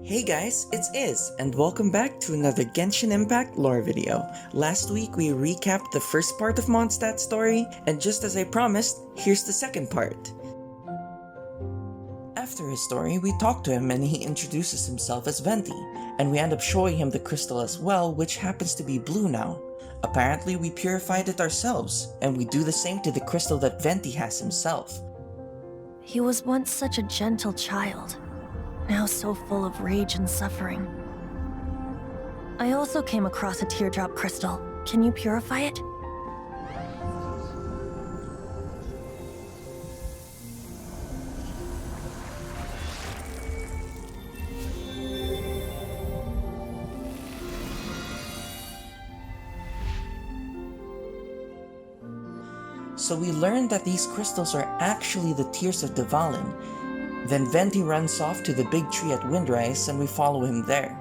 Hey guys, it's Iz, and welcome back to another Genshin Impact lore video. Last week we recapped the first part of Mondstadt's story, and just as I promised, here's the second part. After his story, we talk to him and he introduces himself as Venti, and we end up showing him the crystal as well, which happens to be blue now. Apparently we purified it ourselves, and we do the same to the crystal that Venti has himself. He was once such a gentle child, now so full of rage and suffering. I also came across a teardrop crystal. Can you purify it? So we learn that these crystals are actually the tears of Dvalin. Then Venti runs off to the big tree at Windrise and we follow him there.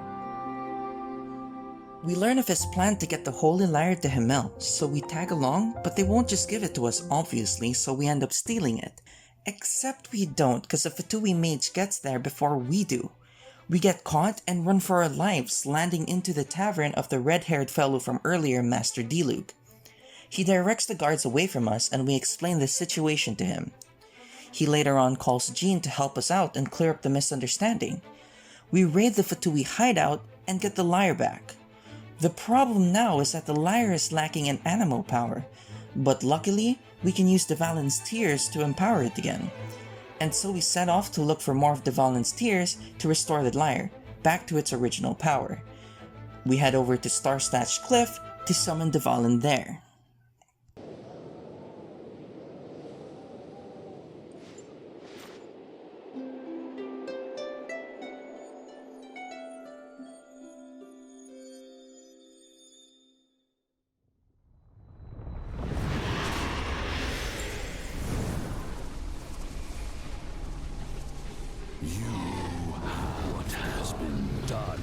We learn of his plan to get the Holy Lyre to Himmel, so we tag along, but they won't just give it to us obviously, so we end up stealing it. Except we don't, because the Fatui mage gets there before we do. We get caught and run for our lives, landing into the tavern of the red-haired fellow from earlier, Master Diluc. He directs the guards away from us and we explain the situation to him. He later on calls Jean to help us out and clear up the misunderstanding. We raid the Fatui hideout and get the lyre back. The problem now is that the lyre is lacking in animo power, but luckily we can use Dvalin's tears to empower it again. And so we set off to look for more of Dvalin's tears to restore the lyre back to its original power. We head over to Starstatch Cliff to summon Dvalin there. What has been done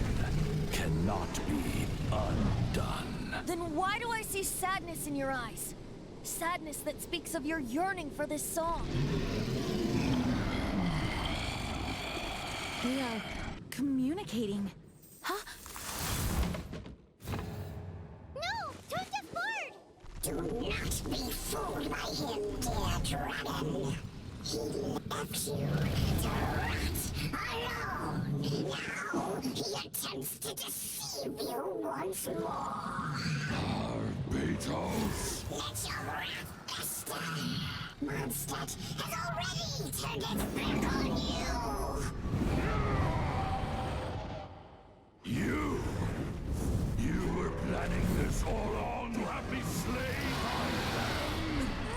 cannot be undone. Then why do I see sadness in your eyes? Sadness that speaks of your yearning for this song. We are communicating. Huh? No! Don't get bored! Do not be fooled by him, dear dragon. He left you to rot alone. Now he attempts to deceive you once more. Beatles. Let your wrath fester. Mondstadt has already turned its back on you. You were planning this all along, happy slave.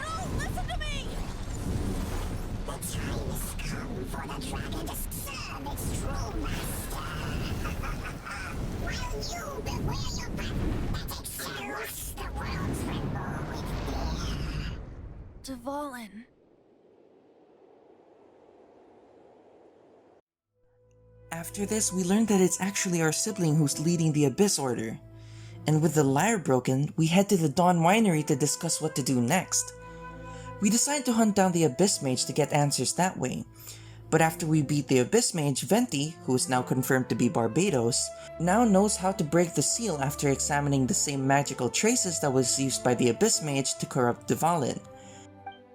No! Listen to me! The time has come for the dragon to serve its true master. While you beware your pathetic selves, the world tremble with fear. Dvalin. After this, we learn that it's actually our sibling who's leading the Abyss Order. And with the lyre broken, we head to the Dawn Winery to discuss what to do next. We decide to hunt down the Abyss Mage to get answers that way. But after we beat the Abyss Mage, Venti, who is now confirmed to be Barbados, now knows how to break the seal after examining the same magical traces that was used by the Abyss Mage to corrupt Dvalin.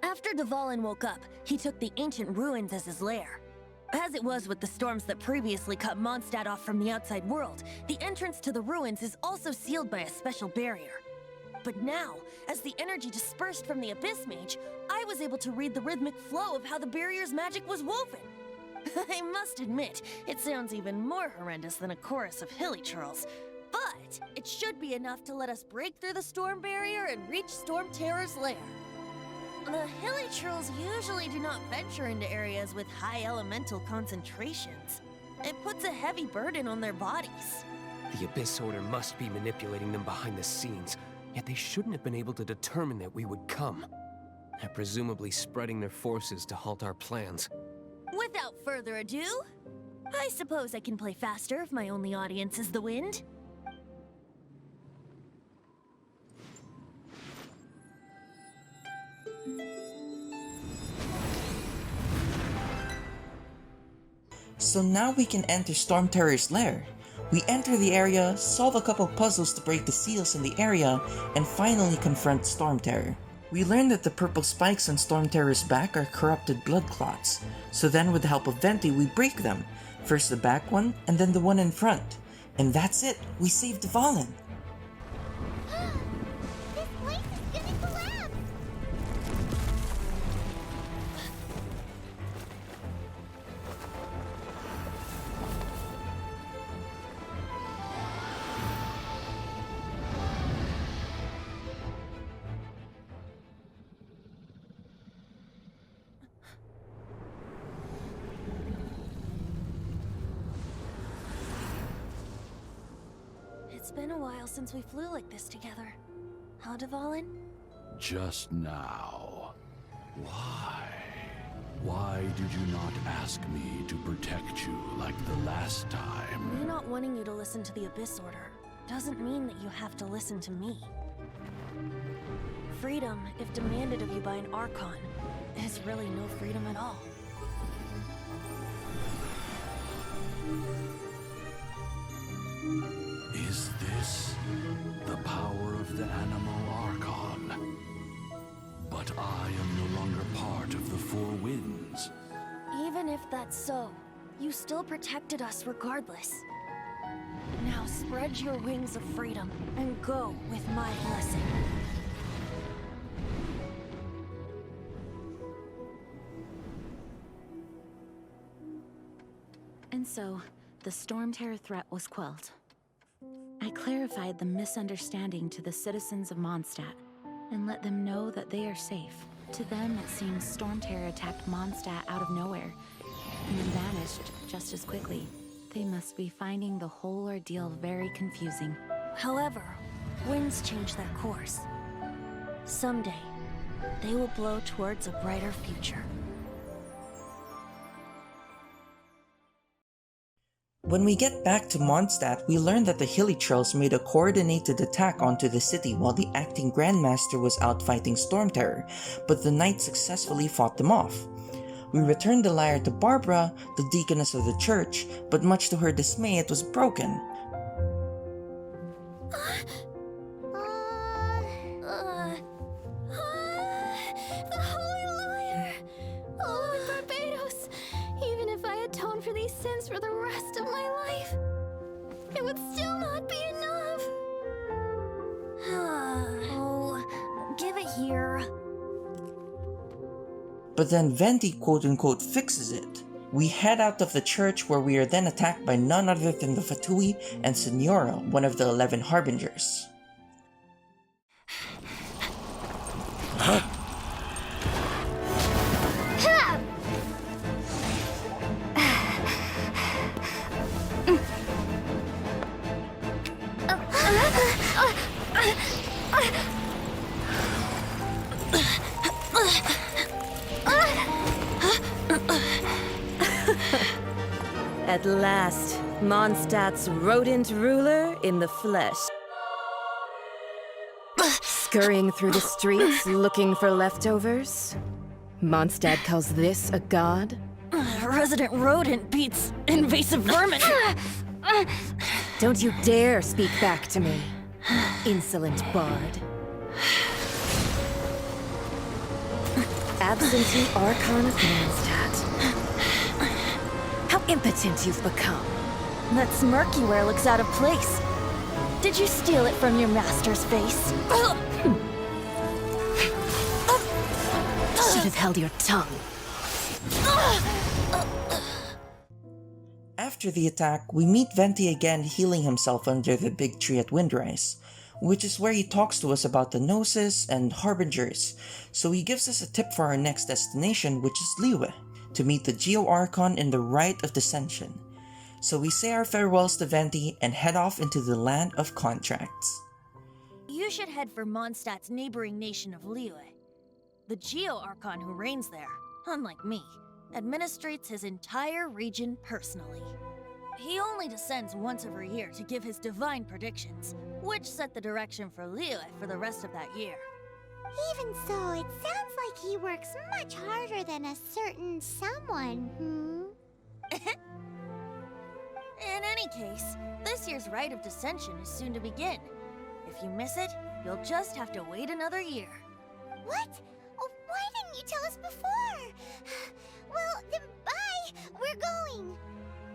After Dvalin woke up, he took the ancient ruins as his lair. As it was with the storms that previously cut Mondstadt off from the outside world, the entrance to the ruins is also sealed by a special barrier. But now, as the energy dispersed from the Abyss Mage, I was able to read the rhythmic flow of how the barrier's magic was woven. I must admit, it sounds even more horrendous than a chorus of hilly churls. But it should be enough to let us break through the storm barrier and reach Stormterror's lair. The hilly churls usually do not venture into areas with high elemental concentrations. It puts a heavy burden on their bodies. The Abyss Order must be manipulating them behind the scenes, yet they shouldn't have been able to determine that we would come. They're presumably spreading their forces to halt our plans. Without further ado, I suppose I can play faster if my only audience is the wind. So now we can enter Stormterror's lair. We enter the area, solve a couple puzzles to break the seals in the area, and finally confront Stormterror. We learn that the purple spikes on Stormterror's back are corrupted blood clots, so then with the help of Venti we break them, first the back one and then the one in front. And that's it, we saved Dvalin! This place is gonna collapse! It's been a while since we flew like this together. Huh, Dvalin? Just now. Why? Why did you not ask me to protect you like the last time? Me not wanting you to listen to the Abyss Order doesn't mean that you have to listen to me. Freedom, if demanded of you by an Archon, is really no freedom at all. Is this the power of the animal Archon? But I am no longer part of the Four Winds. Even if that's so, you still protected us regardless. Now spread your wings of freedom and go with my blessing. And so, the Stormterror threat was quelled. I clarified the misunderstanding to the citizens of Mondstadt, and let them know that they are safe. To them, it seems Stormterror attacked Mondstadt out of nowhere, and then vanished just as quickly. They must be finding the whole ordeal very confusing. However, winds change their course. Someday, they will blow towards a brighter future. When we get back to Mondstadt, we learn that the Hilichurls made a coordinated attack onto the city while the acting Grandmaster was out fighting Stormterror, but the knights successfully fought them off. We returned the lyre to Barbara, the deaconess of the church, but much to her dismay it was broken. The Holy Lyre! Oh, Barbados! Even if I atone for these sins for the rest of my life, it would still not be enough! Oh, give it here. But then Venti quote-unquote fixes it. We head out of the church where we are then attacked by none other than the Fatui and Senora, one of the 11 Harbingers. At last, Mondstadt's rodent ruler in the flesh. Scurrying through the streets looking for leftovers? Mondstadt calls this a god? Resident rodent beats invasive vermin. Don't you dare speak back to me, insolent bard. Absentee Archon of Mondstadt. How impotent you've become. That smirk you wear looks out of place. Did you steal it from your master's face? Should have held your tongue. After the attack, we meet Venti again healing himself under the big tree at Windrise, which is where he talks to us about the Gnosis and Harbingers, so he gives us a tip for our next destination, which is Liyue, to meet the Geo-Archon in the Rite of Descension. So we say our farewells to Venti and head off into the land of contracts. You should head for Mondstadt's neighboring nation of Liyue. The Geo-Archon who reigns there, unlike me, administrates his entire region personally. He only descends once every year to give his divine predictions, which set the direction for Liyue for the rest of that year. Even so, it sounds like he works much harder than a certain someone, In any case, this year's Rite of Dissension is soon to begin. If you miss it, you'll just have to wait another year. What? Oh, why didn't you tell us before? Well, then bye! We're going!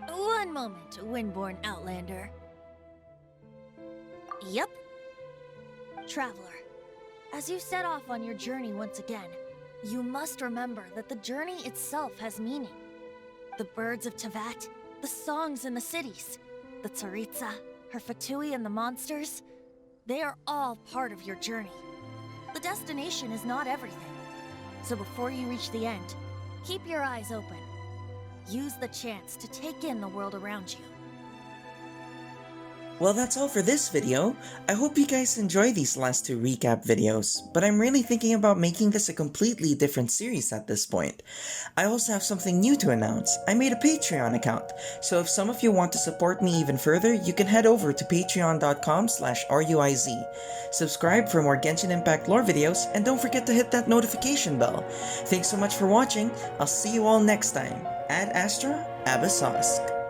One moment, Windborn Outlander. Yep. Traveler, as you set off on your journey once again, you must remember that the journey itself has meaning. The birds of Tevat, the songs in the cities, the Tsaritsa, her Fatui and the monsters, they are all part of your journey. The destination is not everything. So before you reach the end, keep your eyes open. Use the chance to take in the world around you. Well, that's all for this video. I hope you guys enjoy these last two recap videos, but I'm really thinking about making this a completely different series at this point. I also have something new to announce. I made a Patreon account, so if some of you want to support me even further, you can head over to patreon.com/RUIZ. Subscribe for more Genshin Impact lore videos, and don't forget to hit that notification bell. Thanks so much for watching. I'll see you all next time. Ad Astra, Abyssosque.